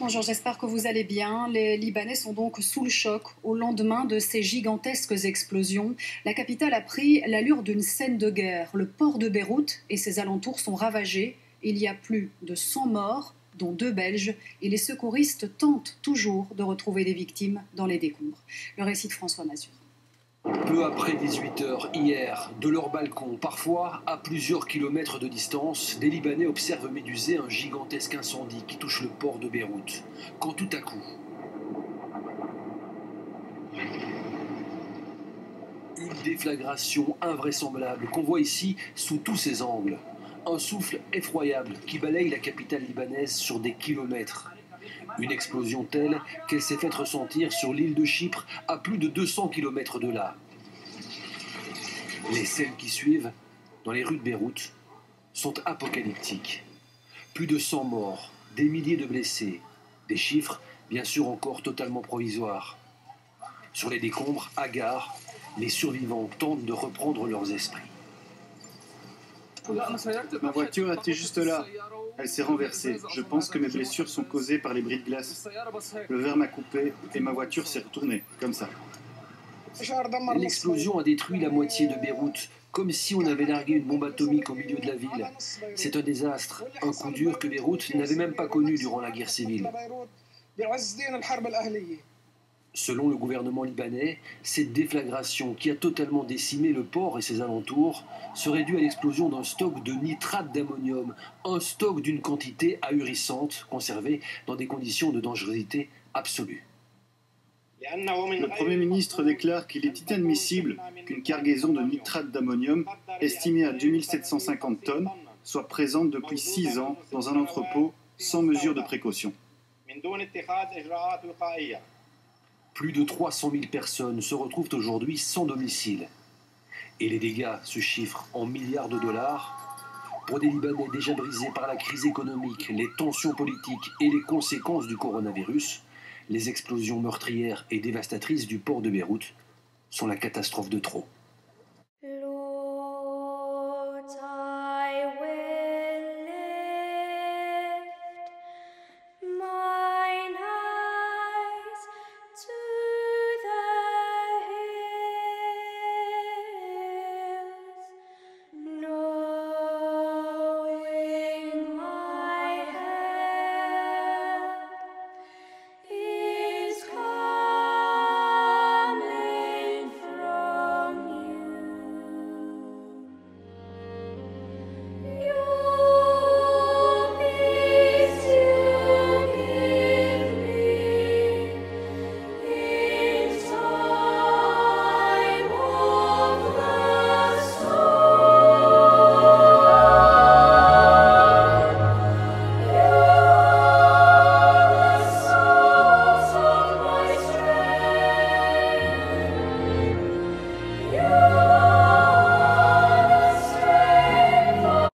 Bonjour, j'espère que vous allez bien. Les Libanais sont donc sous le choc au lendemain de ces gigantesques explosions. La capitale a pris l'allure d'une scène de guerre. Le port de Beyrouth et ses alentours sont ravagés. Il y a plus de 100 morts, dont 2 Belges, et les secouristes tentent toujours de retrouver des victimes dans les décombres. Le récit de François Mazur. Peu après 18 h hier, de leur balcon, parfois à plusieurs kilomètres de distance, des Libanais observent méduser un gigantesque incendie qui touche le port de Beyrouth. Quand tout à coup, une déflagration invraisemblable qu'on voit ici sous tous ses angles. Un souffle effroyable qui balaye la capitale libanaise sur des kilomètres. Une explosion telle qu'elle s'est faite ressentir sur l'île de Chypre à plus de 200 km de là. Les scènes qui suivent, dans les rues de Beyrouth, sont apocalyptiques. Plus de 100 morts, des milliers de blessés, des chiffres bien sûr encore totalement provisoires. Sur les décombres, hagards, les survivants tentent de reprendre leurs esprits. Ma voiture était juste là. Elle s'est renversée. Je pense que mes blessures sont causées par les bris de glace. Le verre m'a coupé et ma voiture s'est retournée, comme ça. L'explosion a détruit la moitié de Beyrouth, comme si on avait largué une bombe atomique au milieu de la ville. C'est un désastre, un coup dur que Beyrouth n'avait même pas connu durant la guerre civile. Selon le gouvernement libanais, cette déflagration qui a totalement décimé le port et ses alentours serait due à l'explosion d'un stock de nitrate d'ammonium, un stock d'une quantité ahurissante conservé dans des conditions de dangerosité absolue. Le Premier ministre déclare qu'il est inadmissible qu'une cargaison de nitrate d'ammonium, estimée à 2750 tonnes, soit présente depuis 6 ans dans un entrepôt sans mesure de précaution. Plus de 300 000 personnes se retrouvent aujourd'hui sans domicile. Et les dégâts se chiffrent en milliards de dollars. Pour des Libanais déjà brisés par la crise économique, les tensions politiques et les conséquences du coronavirus, les explosions meurtrières et dévastatrices du port de Beyrouth sont la catastrophe de trop.